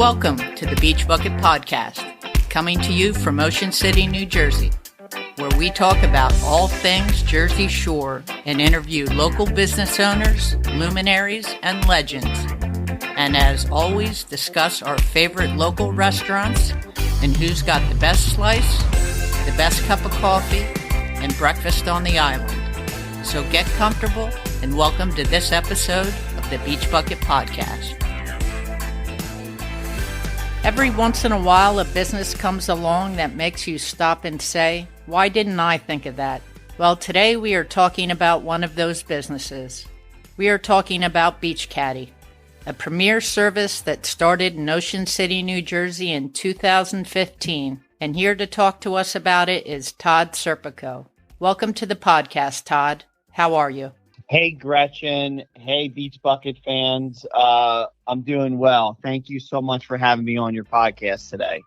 Welcome to the Beach Bucket Podcast, coming to you from Ocean City, New Jersey, where we talk about all things Jersey Shore and interview local business owners, luminaries, and legends. And as always, discuss our favorite local restaurants and who's got the best slice, the best cup of coffee, and breakfast on the island. So get comfortable and welcome to this episode of the Beach Bucket Podcast. Every once in a while, a business comes along that makes you stop and say, why didn't I think of that? Well, today we are talking about one of those businesses. We are talking about Beach Caddy, a premier service that started in Ocean City, New Jersey in 2015. And here to talk to us about it is Todd Serpico. Welcome to the podcast, Todd. How are you? Hey, Gretchen. Hey, Beach Bucket fans. I'm doing well. Thank you so much for having me on your podcast today.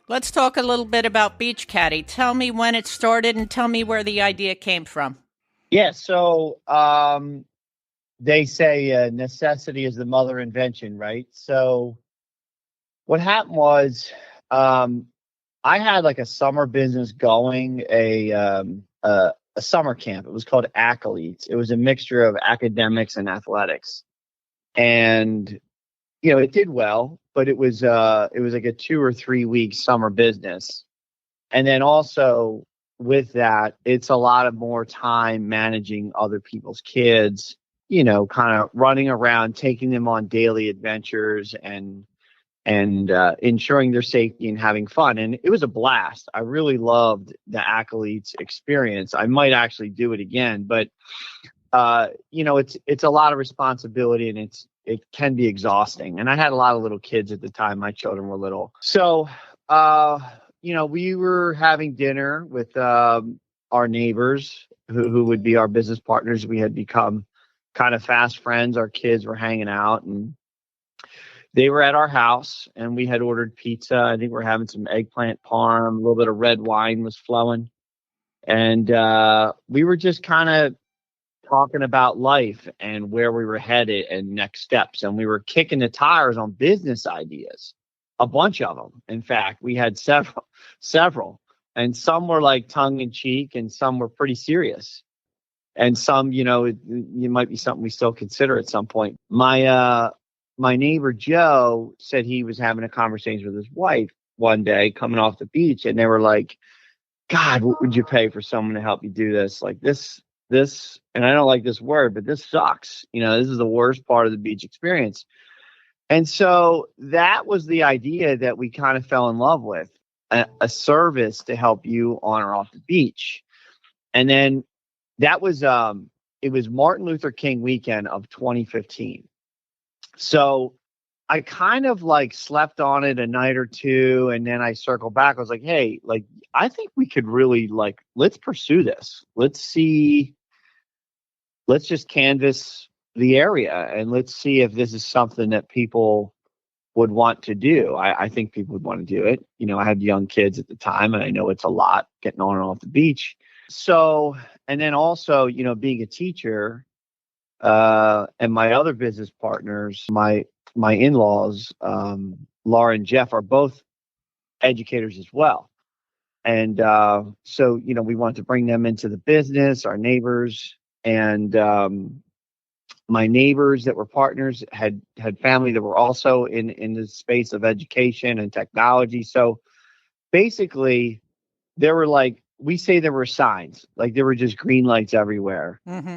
Let's talk a little bit about Beach Caddy. Tell me when it started and tell me where the idea came from. Yeah, so they say necessity is the mother of invention, right? So what happened was I had like a summer business going, a summer camp. It was called Athletes. It was a mixture of academics and athletics. And, you know, it did well, but it was like a 2 or 3 week summer business. And then also with that, it's a lot of more time managing other people's kids, you know, kind of running around, taking them on daily adventures and ensuring their safety and having fun. And it was a blast. I really loved the Athletes experience. I might actually do it again, but you know, it's a lot of responsibility and it can be exhausting. And I had a lot of little kids at the time. My children were little. So, you know, we were having dinner with our neighbors who would be our business partners. We had become kind of fast friends. Our kids were hanging out and they were at our house and we had ordered pizza. I think we're having some eggplant parm, a little bit of red wine was flowing. And we were just kind of talking about life and where we were headed and next steps. And we were kicking the tires on business ideas, a bunch of them. In fact, we had several, and some were like tongue in cheek and some were pretty serious. And some, you know, it might be something we still consider at some point. My neighbor, Joe, said he was having a conversation with his wife one day coming off the beach. And they were like, God, what would you pay for someone to help you do this? Like this, and I don't like this word, but this sucks. You know, this is the worst part of the beach experience. And so that was the idea that we kind of fell in love with, a service to help you on or off the beach. And then that was, it was Martin Luther King weekend of 2015. So I kind of like slept on it a night or two. And then I circled back. I was like, hey, like, I think we could really like, let's pursue this. Let's just canvass the area and let's see if this is something that people would want to do. I think people would want to do it. You know, I had young kids at the time and I know it's a lot getting on and off the beach. So, and then also, you know, being a teacher, and my other business partners, my in-laws, Laura and Jeff, are both educators as well. And so, you know, we wanted to bring them into the business, our neighbors. And my neighbors that were partners had family that were also in the space of education and technology. So basically, there were like, we say there were signs, like there were just green lights everywhere. Mm-hmm.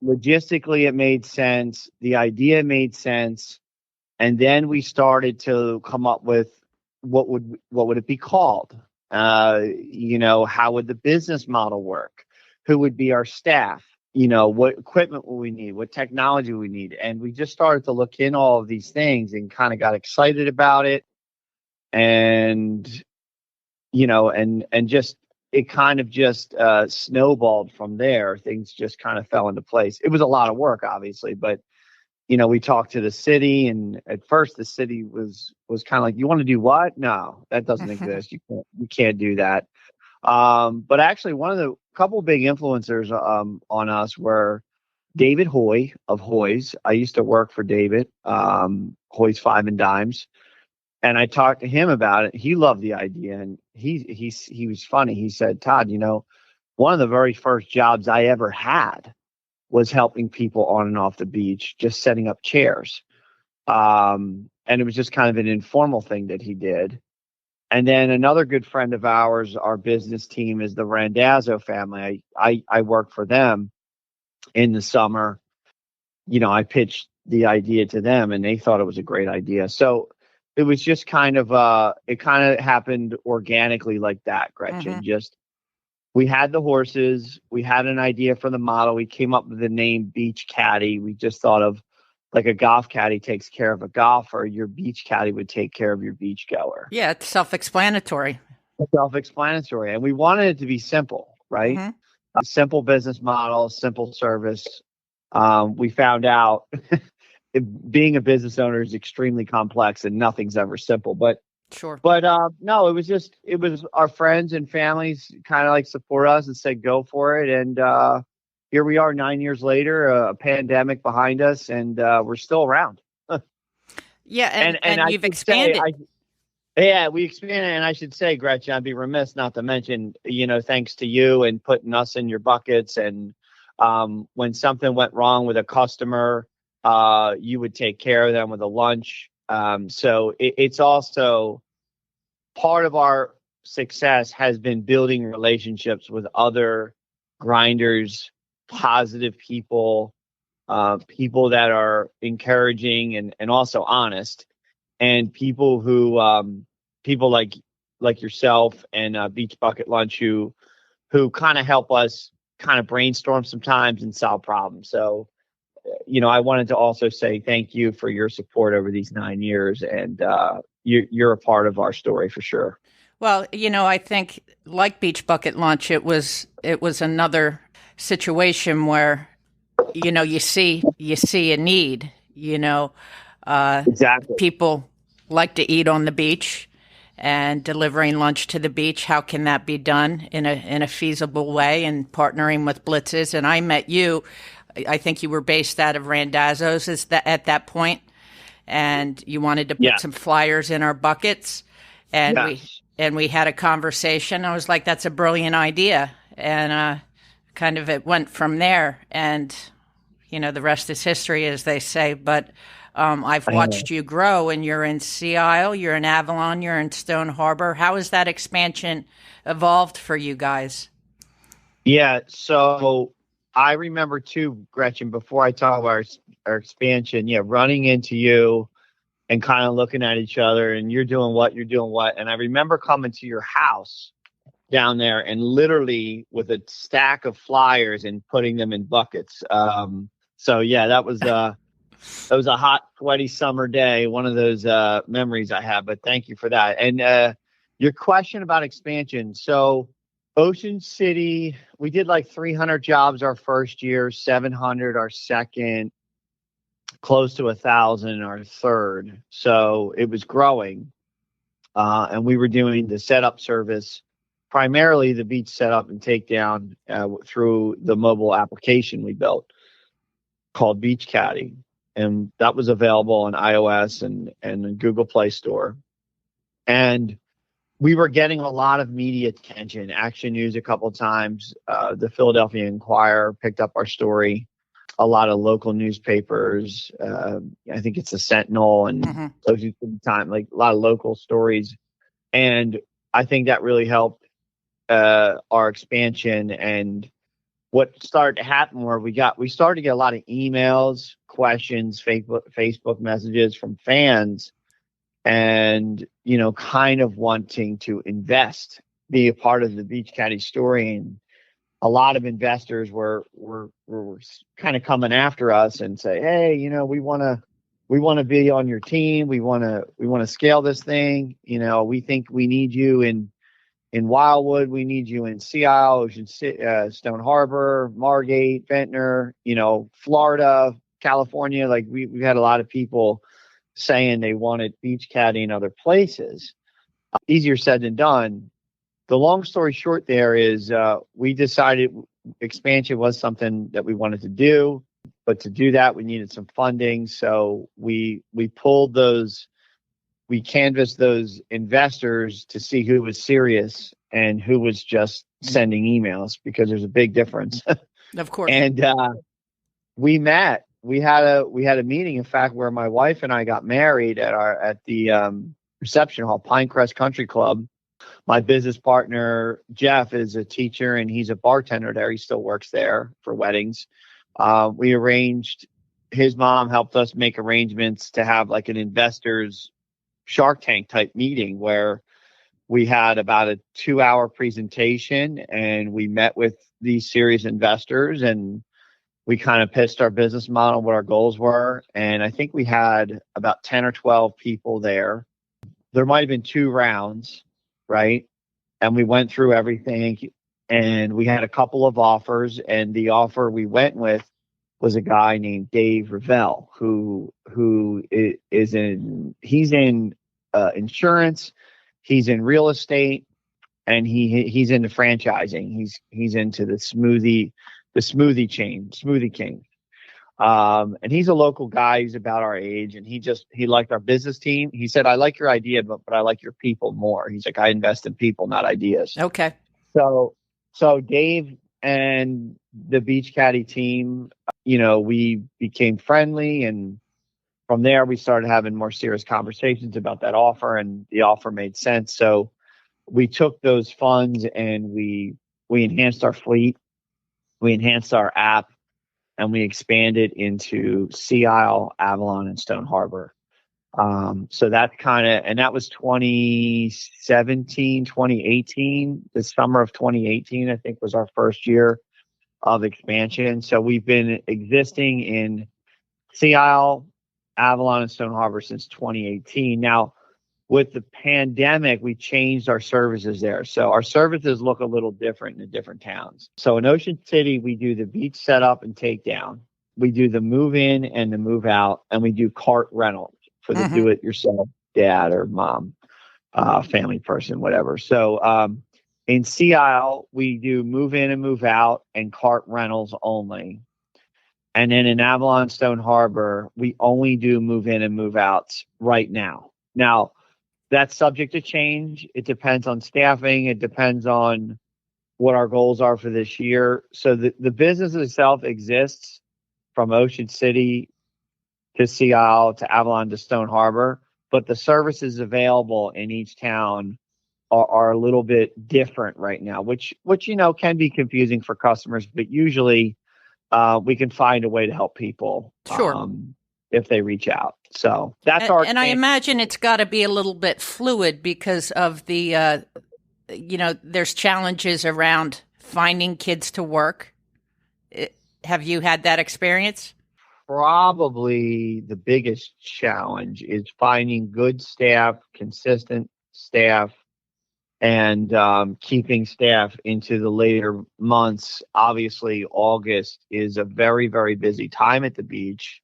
Logistically, it made sense. The idea made sense. And then we started to come up with what would it be called? You know, how would the business model work? Who would be our staff? You know, what equipment will we need? What technology we need? And we just started to look in all of these things and kind of got excited about it. And, you know, and just, it kind of just snowballed from there. Things just kind of fell into place. It was a lot of work, obviously, but, you know, we talked to the city, and at first the city was kind of like, you want to do what? No, that doesn't exist. You can't do that. But actually, one of the couple big influencers on us were David Hoy of Hoy's. I used to work for David, Hoy's Five and Dimes. And I talked to him about it. He loved the idea, and he was funny. He said, "Todd, one of the very first jobs I ever had was helping people on and off the beach, just setting up chairs. And it was just kind of an informal thing that he did. And then another good friend of ours, our business team, is the Randazzo family. I work for them in the summer. I pitched the idea to them, and they thought it was a great idea. So it was just it kind of happened organically like that, Gretchen. Mm-hmm. Just we had the horses, we had an idea for the model. We came up with the name Beach Caddy. We just thought of like a golf caddy takes care of a golfer, your beach caddy would take care of your beach goer. Yeah, it's self-explanatory. Self-explanatory. And we wanted it to be simple, right? Mm-hmm. A simple business model, simple service. We found out being a business owner is extremely complex and nothing's ever simple. But Sure. No, it was our friends and families kind of like support us and said, go for it. And here we are 9 years later, a pandemic behind us, and we're still around. Yeah. And you've should expanded. Yeah, we expanded. And I should say, Gretchen, I'd be remiss not to mention, thanks to you and putting us in your buckets. And when something went wrong with a customer, you would take care of them with a lunch. So it's also part of our success has been building relationships with other grinders, positive people, people that are encouraging and also honest, and people who people like yourself and Beach Bucket Lunch who kind of help us kind of brainstorm sometimes and solve problems. So I wanted to also say thank you for your support over these 9 years, and you're a part of our story for sure. Well, I think like Beach Bucket Lunch, it was another situation where, you see a need, Exactly. people like to eat on the beach, and delivering lunch to the beach. How can that be done in a feasible way, and partnering with Blitzes? And I met you. I think you were based out of Randazzo's at that point, and you wanted to put some flyers in our buckets, and we had a conversation. I was like, "That's a brilliant idea," and kind of it went from there. And the rest is history, as they say. But I've watched you grow, and you're in Sea Isle, you're in Avalon, you're in Stone Harbor. How has that expansion evolved for you guys? Yeah, so I remember too, Gretchen, before I talk about our expansion, running into you and kind of looking at each other, and you're doing what. And I remember coming to your house down there and literally with a stack of flyers and putting them in buckets. So yeah, that was a hot, sweaty summer day. One of those memories I have, but thank you for that. And your question about expansion. So Ocean City, we did like 300 jobs our first year, 700 our second, close to 1,000 our third. So it was growing. And we were doing the setup service, primarily the beach setup and takedown through the mobile application we built called Beach Caddy. And that was available on iOS and the Google Play Store. And we were getting a lot of media attention. Action News a couple of times. The Philadelphia Inquirer picked up our story. A lot of local newspapers. I think it's the Sentinel and Social Time, like a lot of local stories. And I think that really helped our expansion. And what started to happen where we started to get a lot of emails, questions, Facebook messages from fans, and kind of wanting to invest, be a part of the Beach Caddy story. And a lot of investors were kind of coming after us and say, hey, we want to be on your team. We want to scale this thing. We think we need you in Wildwood. We need you in Sea Isle, Ocean City, Stone Harbor, Margate, Ventnor, Florida, California. Like we had a lot of people saying they wanted Beach Caddy in other places. Easier said than done. The long story short there is we decided expansion was something that we wanted to do, but to do that we needed some funding. So we pulled those we canvassed those investors to see who was serious and who was just sending emails, because there's a big difference. Of course. And we met. We had a meeting, in fact, where my wife and I got married at the reception hall, Pinecrest Country Club. My business partner Jeff is a teacher and he's a bartender there. He still works there for weddings. We arranged. His mom helped us make arrangements to have like an investors Shark Tank type meeting where we had about a 2-hour presentation and we met with these serious investors and we kind of pitched our business model, what our goals were. And I think we had about 10 or 12 people there. There might have been 2 rounds, right? And we went through everything and we had a couple of offers, and the offer we went with was a guy named Dave Revelle, who he's in insurance, he's in real estate, and he's into franchising. He's into the smoothie chain, Smoothie King. And he's a local guy. He's about our age, and he liked our business team. He said, "I like your idea, but I like your people more." He's like, "I invest in people, not ideas." Okay. So Dave and the Beach Caddy team, we became friendly, and from there we started having more serious conversations about that offer, and the offer made sense. So we took those funds and we enhanced our fleet, we enhanced our app, and we expanded into Sea Isle, Avalon, and Stone Harbor. So that's that was 2017, 2018. The summer of 2018, I think, was our first year of expansion. So we've been existing in Sea Isle, Avalon, and Stone Harbor since 2018. Now, with the pandemic, we changed our services there. So our services look a little different in the different towns. So in Ocean City, we do the beach setup and takedown. We do the move in and the move out, and we do cart rentals for the do-it-yourself dad or mom, family person, whatever. So in Sea Isle, we do move in and move out and cart rentals only. And then in Avalon, Stone Harbor, we only do move in and move outs right now. Now, that's subject to change. It depends on staffing. It depends on what our goals are for this year. So the business itself exists from Ocean City to Sea Isle to Avalon to Stone Harbor, but the services available in each town are a little bit different right now, which can be confusing for customers, but usually we can find a way to help people. Sure. If they reach out. So that's and I imagine it's got to be a little bit fluid because of the, there's challenges around finding kids to work. Have you had that experience? Probably the biggest challenge is finding good staff, consistent staff, and keeping staff into the later months. Obviously, August is a very, very busy time at the beach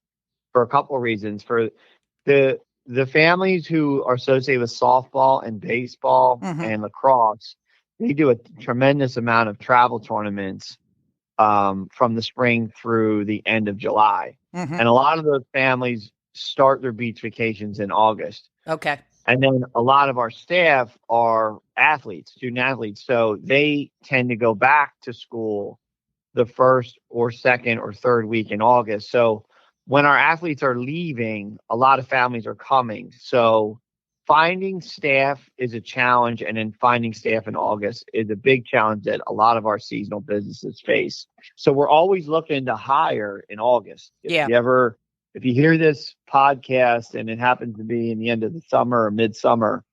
for a couple of reasons. For the families who are associated with softball and baseball and lacrosse, they do a tremendous amount of travel tournaments from the spring through the end of July. And a lot of those families start their beach vacations in August. Okay. And then a lot of our staff are student athletes. So they tend to go back to school the first or second or third week in August. So when our athletes are leaving, a lot of families are coming. So finding staff is a challenge. And then finding staff in August is a big challenge that a lot of our seasonal businesses face. So we're always looking to hire in August. If you hear this podcast and it happens to be in the end of the summer or midsummer,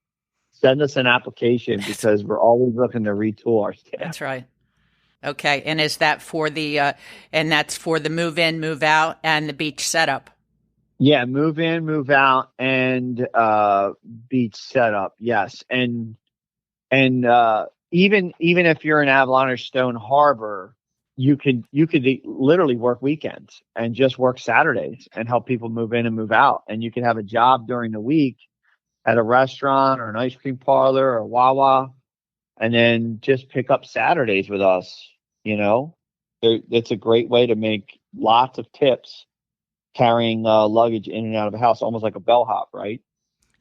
send us an application because we're always looking to retool our staff. That's right. Okay. And is that for and that's for the move in, move out and the beach setup? Yeah. Move in, move out and beach setup. Yes. And even if you're in Avalon or Stone Harbor, you could literally work weekends and just work Saturdays and help people move in and move out. And you can have a job during the week at a restaurant or an ice cream parlor or Wawa, and then just pick up Saturdays with us. It's a great way to make lots of tips carrying luggage in and out of the house, almost like a bellhop, right?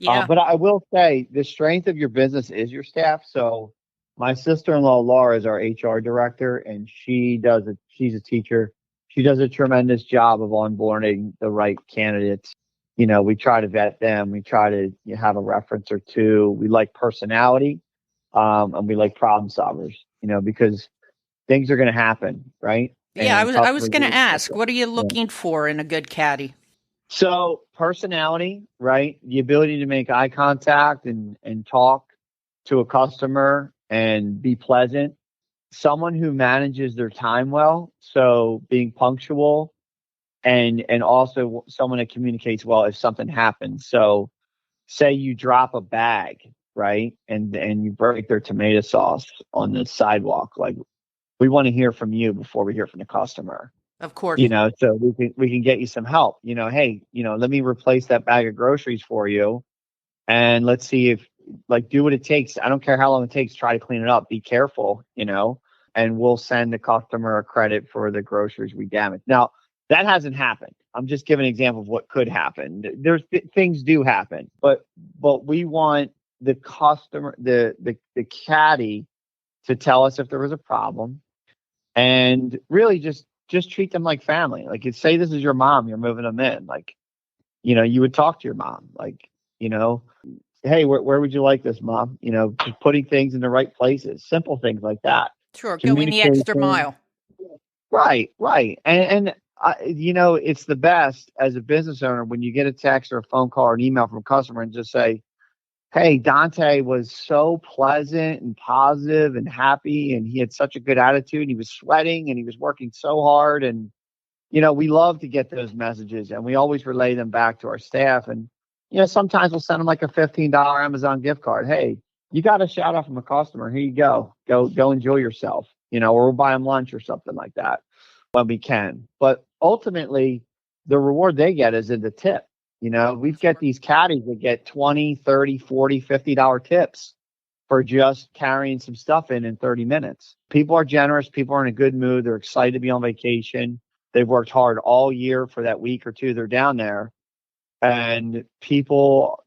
Yeah. But I will say the strength of your business is your staff. So my sister-in-law, Laura, is our HR director, and she's a teacher. She does a tremendous job of onboarding the right candidates. We try to vet them. We try to have a reference or two. We like personality, and we like problem solvers, because things are going to happen, right? Yeah, I And was I was customers going are to going ask, what are you to. looking for in a good caddy? So personality, right? The ability to make eye contact and talk to a customer and be pleasant. Someone who manages their time well. So being punctual and also someone that communicates well if something happens. So say you drop a bag, right? And you break their tomato sauce on the sidewalk. Like, we want to hear from you before we hear from the customer. Of course. So we can get you some help. Hey, let me replace that bag of groceries for you, and let's see if, like, do what it takes. I don't care how long it takes. Try to clean it up. Be careful, and we'll send the customer a credit for the groceries we damaged. Now, that hasn't happened. I'm just giving an example of what could happen. Things do happen, but we want the customer, the caddy, to tell us if there was a problem, and really just treat them like family. Like, say this is your mom, you're moving them in. Like, you would talk to your mom, like, hey, where would you like this, mom? Just putting things in the right places, simple things like that. Sure, going the extra Communication. mile. Right. And it's the best as a business owner when you get a text or a phone call or an email from a customer and just say, hey, Dante was so pleasant and positive and happy, and he had such a good attitude. He was sweating and he was working so hard. And, we love to get those messages, and we always relay them back to our staff. And, sometimes we'll send them like a $15 Amazon gift card. Hey, you got a shout out from a customer. Here you go. Go enjoy yourself, or we'll buy them lunch or something like that when we can. But ultimately, the reward they get is in the tip. We've got these caddies that get 20, 30, 40, $50 tips for just carrying some stuff in 30 minutes. People are generous. People are in a good mood. They're excited to be on vacation. They've worked hard all year for that week or two they're down there. And people,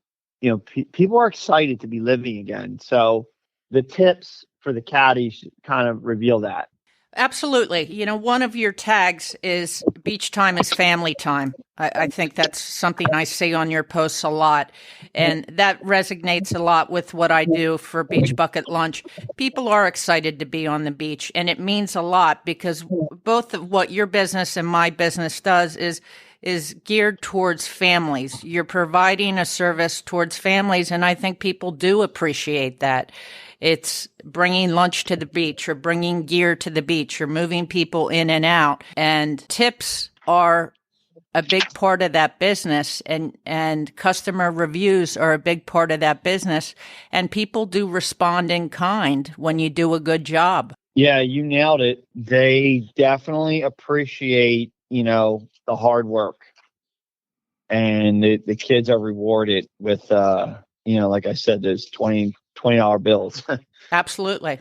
people are excited to be living again. So the tips for the caddies kind of reveal that. Absolutely. One of your tags is beach time is family time. I think that's something I see on your posts a lot. And that resonates a lot with what I do for Beach Bucket Lunch. People are excited to be on the beach, and it means a lot because both of what your business and my business does is geared towards families. You're providing a service towards families, and I think people do appreciate that. It's bringing lunch to the beach or bringing gear to the beach or moving people in and out. And tips are a big part of that business, and customer reviews are a big part of that business. And people do respond in kind when you do a good job. Yeah, you nailed it. They definitely appreciate, the hard work. And the kids are rewarded with, like I said, those $20 bills. Absolutely.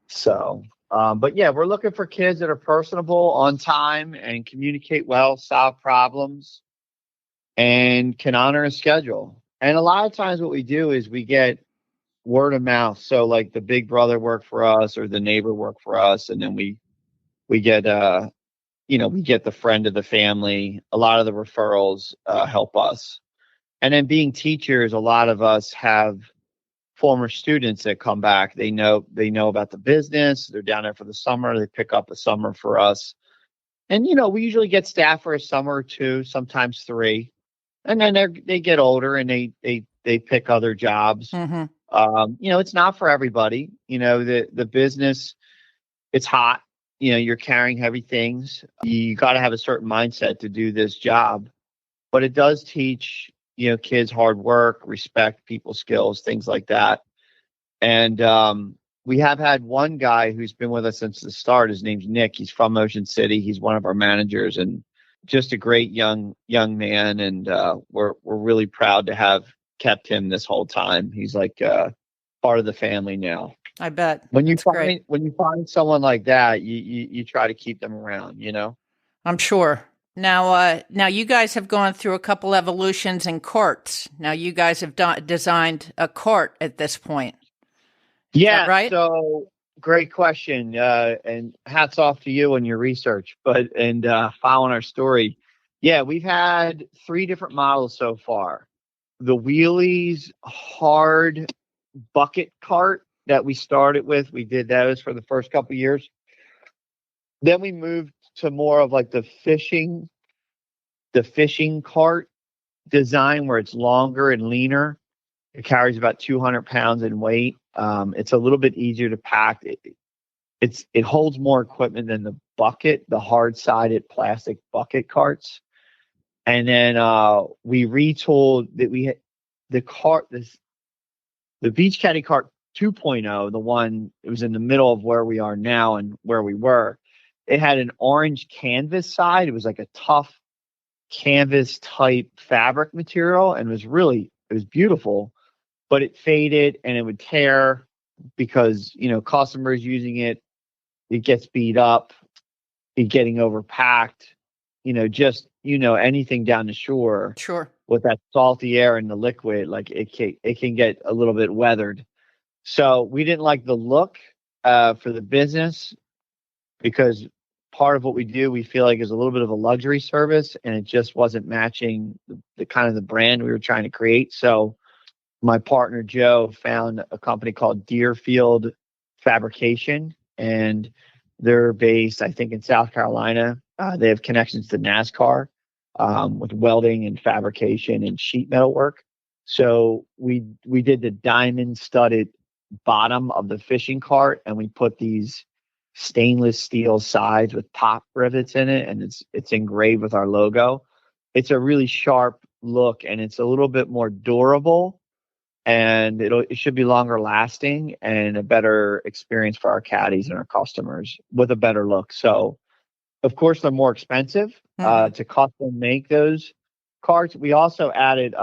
So, but yeah, we're looking for kids that are personable, on time, and communicate well, solve problems, and can honor a schedule. And a lot of times what we do is we get word of mouth. So like the big brother work for us or the neighbor work for us. And then we get, we get the friend of the family. A lot of the referrals help us. And then being teachers, a lot of us have former students that come back. They know about the business. They're down there for the summer. They pick up a summer for us. And, we usually get staff for a summer or two, sometimes 3. And then they get older and they pick other jobs. Mm-hmm. It's not for everybody. The business, it's hot. You're carrying heavy things. You got to have a certain mindset to do this job. But it does teach, kids hard work, respect, people skills, things like that. And we have had one guy who's been with us since the start. His name's Nick. He's from Ocean City. He's one of our managers and just a great young man. And we're really proud to have kept him this whole time. He's like part of the family now. I bet. When you find someone like that, you try to keep them around, I'm sure. Now you guys have gone through a couple evolutions in carts. Now you guys have designed a cart at this point. Is that right? So great question. And hats off to you and your research, and following our story. Yeah, we've had 3 different models so far. The wheelies hard bucket cart that we started with, we did those for the first couple of years. Then we moved to more of like the fishing cart design where it's longer and leaner. It carries about 200 pounds in weight. It's a little bit easier to pack. It holds more equipment than the hard-sided plastic bucket carts. And then we retooled that the Beach Caddy cart 2.0, the one it was in the middle of where we are now and where we were. It had an orange canvas side. It was like a tough canvas type fabric material, and it was beautiful, but it faded and it would tear because customers using it gets beat up, it getting overpacked, anything down the shore. Sure. With that salty air and the liquid, like it can get a little bit weathered. So we didn't like the look for the business, because part of what we do, we feel like is a little bit of a luxury service, and it just wasn't matching the kind of the brand we were trying to create. So my partner Joe found a company called Deerfield Fabrication, and they're based, I think, in South Carolina. They have connections to NASCAR with welding and fabrication and sheet metal work. So we did the diamond studded bottom of the fishing cart, and we put these stainless steel sides with pop rivets in it, and it's engraved with our logo. It's a really sharp look, and it's a little bit more durable, and it should be longer lasting and a better experience for our caddies and our customers with a better look. So of course they're more expensive to custom make those carts. We also added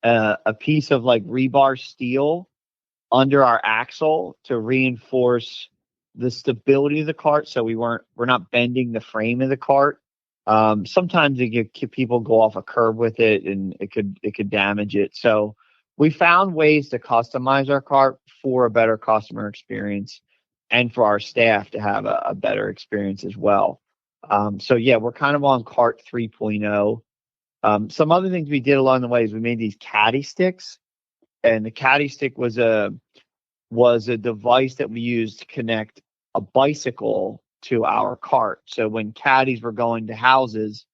a piece of like rebar steel under our axle to reinforce the stability of the cart, so we're not bending the frame of the cart. Sometimes people go off a curb with it, and it could damage it. So we found ways to customize our cart for a better customer experience and for our staff to have a better experience as well. So yeah, we're kind of on cart 3.0. Some other things we did along the way is we made these caddy sticks, and the caddy stick was a device that we used to connect a bicycle to our cart. So when caddies were going to houses,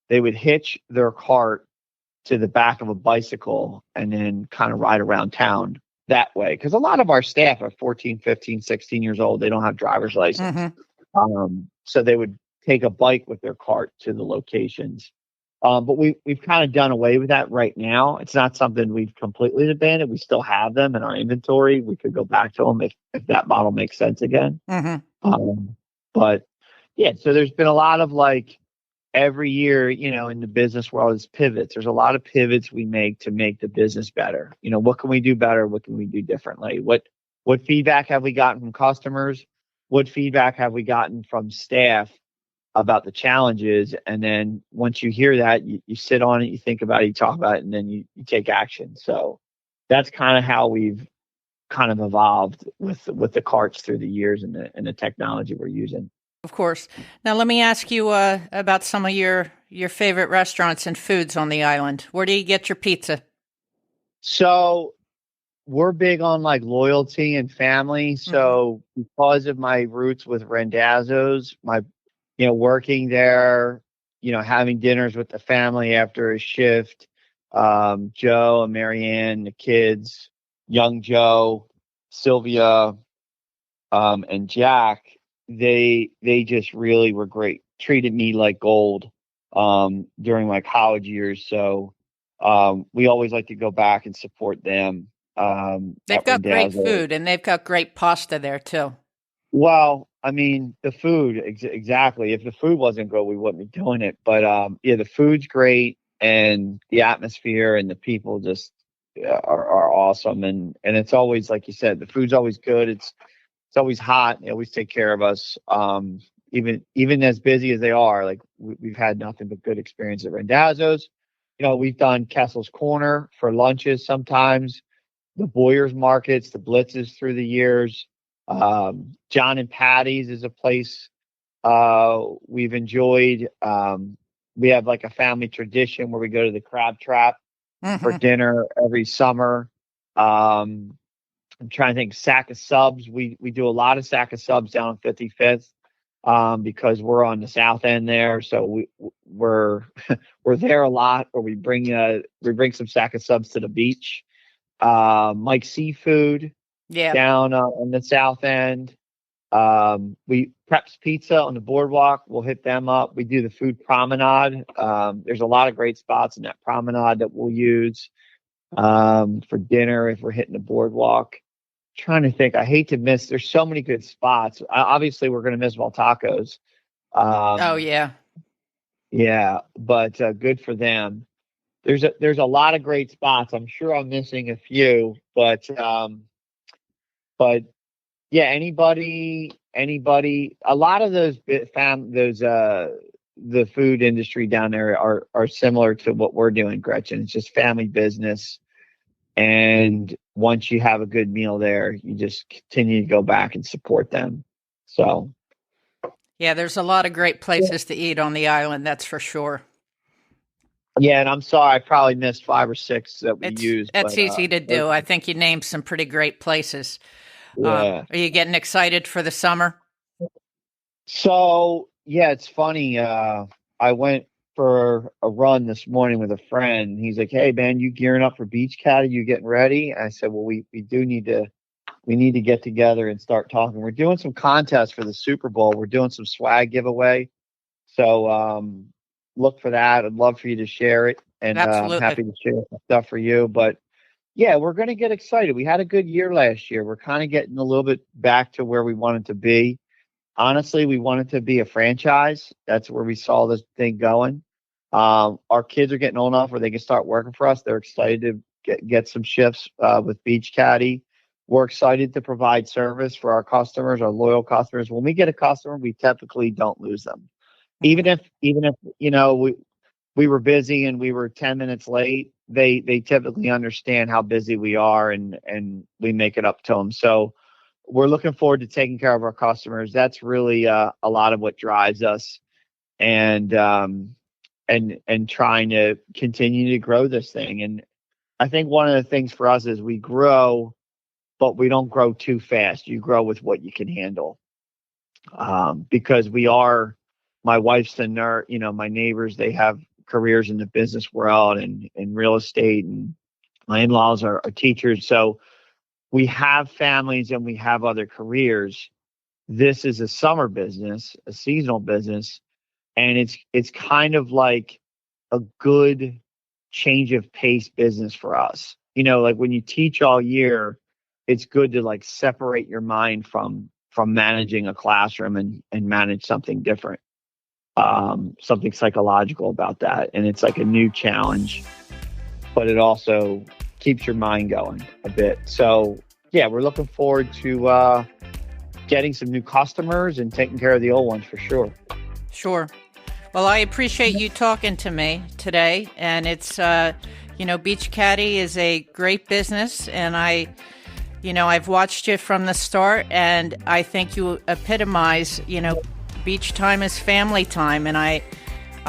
they would hitch their cart to the back of a bicycle and then kind of ride around town that way. Because a lot of our staff are 14, 15, 16 years old. They don't have driver's license. So they would take a bike with their cart to the locations. But we've kind of done away with that right now. It's not something we've completely abandoned. We still have them in our inventory. We could go back to them if that model makes sense again. But yeah, so there's been a lot of like every year, in the business world is pivots. There's a lot of pivots we make to make the business better. What can we do better? What can we do differently? What feedback have we gotten from customers? What feedback have we gotten from staff about the challenges? And then once you hear that, you sit on it, you think about it, you talk about it, and then you take action. So that's kind of how we've kind of evolved with the carts through the years and the technology we're using. Of course. Now let me ask you about some of your favorite restaurants and foods on the island. Where do you get your pizza? So we're big on like loyalty and family. So because of my roots with Randazzo's, working there, having dinners with the family after a shift, Joe and Marianne, the kids, young Joe, Sylvia, and Jack, they just really were great. Treated me like gold during my college years. So we always like to go back and support them. They've got great food, and they've got great pasta there too. Well, I mean, the food, exactly. If the food wasn't good, we wouldn't be doing it. But yeah, the food's great, and the atmosphere and the people just are awesome. And it's always, like you said, the food's always good. It's always hot. They always take care of us. even as busy as they are, like we've had nothing but good experience at Randazzo's. We've done Kessel's Corner for lunches sometimes, the Boyers markets, the blitzes through the years. John and Patty's is a place we've enjoyed. We have like a family tradition where we go to the Crab Trap for dinner every summer. I'm trying to think, Sack of Subs. We do a lot of Sack of Subs down on 55th because we're on the south end there. So we're there a lot, or we bring some Sack of Subs to the beach. Mike's Seafood down on the south end. We Preps Pizza on the boardwalk. We'll hit them up. We do the food promenade. There's a lot of great spots in that promenade that we'll use for dinner if we're hitting the boardwalk. Trying to think. I hate to miss. There's so many good spots. Obviously, we're going to miss Tacos. Oh yeah, but good for them. There's a lot of great spots. I'm sure I'm missing a few, but yeah, anybody. A lot of those the food industry down there are similar to what we're doing, Gretchen. It's just family business. And once you have a good meal there, you just continue to go back and support them. So, yeah, there's a lot of great places to eat on the island. That's for sure. Yeah, and I'm sorry, I probably missed 5 or 6 that we used. That's easy to do. I think you named some pretty great places. Yeah. Are you getting excited for the summer? So, yeah, it's funny. I went for a run this morning with a friend. He's like, "Hey man, you gearing up for Beach Caddy? You getting ready?" I said, "Well, we need to get together and start talking. We're doing some contests for the Super Bowl. We're doing some swag giveaway. So look for that. I'd love for you to share it, and I'm happy to share some stuff for you. But yeah, we're going to get excited. We had a good year last year. We're kind of getting a little bit back to where we wanted to be. Honestly, we wanted to be a franchise. That's where we saw this thing going. Our kids are getting old enough where they can start working for us. They're excited to get some shifts with Beach Caddy. We're excited to provide service for our customers, our loyal customers. When we get a customer, we typically don't lose them. Even if we were busy and we were 10 minutes late, they typically understand how busy we are, and we make it up to them. So we're looking forward to taking care of our customers. That's really a lot of what drives us, and trying to continue to grow this thing. And I think one of the things for us is we grow, but we don't grow too fast. You grow with what you can handle. Because my wife's a nurse, my neighbors, they have careers in the business world and in real estate, and my in-laws are teachers. So we have families and we have other careers. This is a summer business, a seasonal business. And it's kind of like a good change of pace business for us. Like when you teach all year, it's good to like separate your mind from managing a classroom and manage something different, something psychological about that. And it's like a new challenge, but it also keeps your mind going a bit. So yeah, we're looking forward to getting some new customers and taking care of the old ones for sure. Sure. Well, I appreciate you talking to me today. And it's, Beach Caddy is a great business. And I've watched you from the start, and I think you epitomize, beach time is family time. And I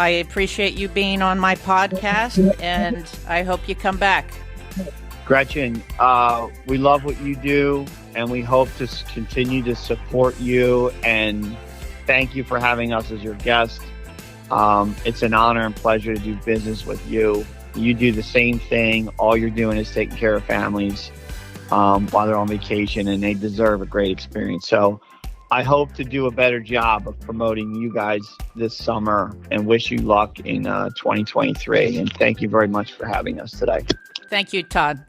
appreciate you being on my podcast, and I hope you come back. Gretchen, we love what you do, and we hope to continue to support you, and thank you for having us as your guest. It's an honor and pleasure to do business with you. You do the same thing. All you're doing is taking care of families while they're on vacation, and they deserve a great experience. So I hope to do a better job of promoting you guys this summer, and wish you luck in 2023. And thank you very much for having us today. Thank you, Todd.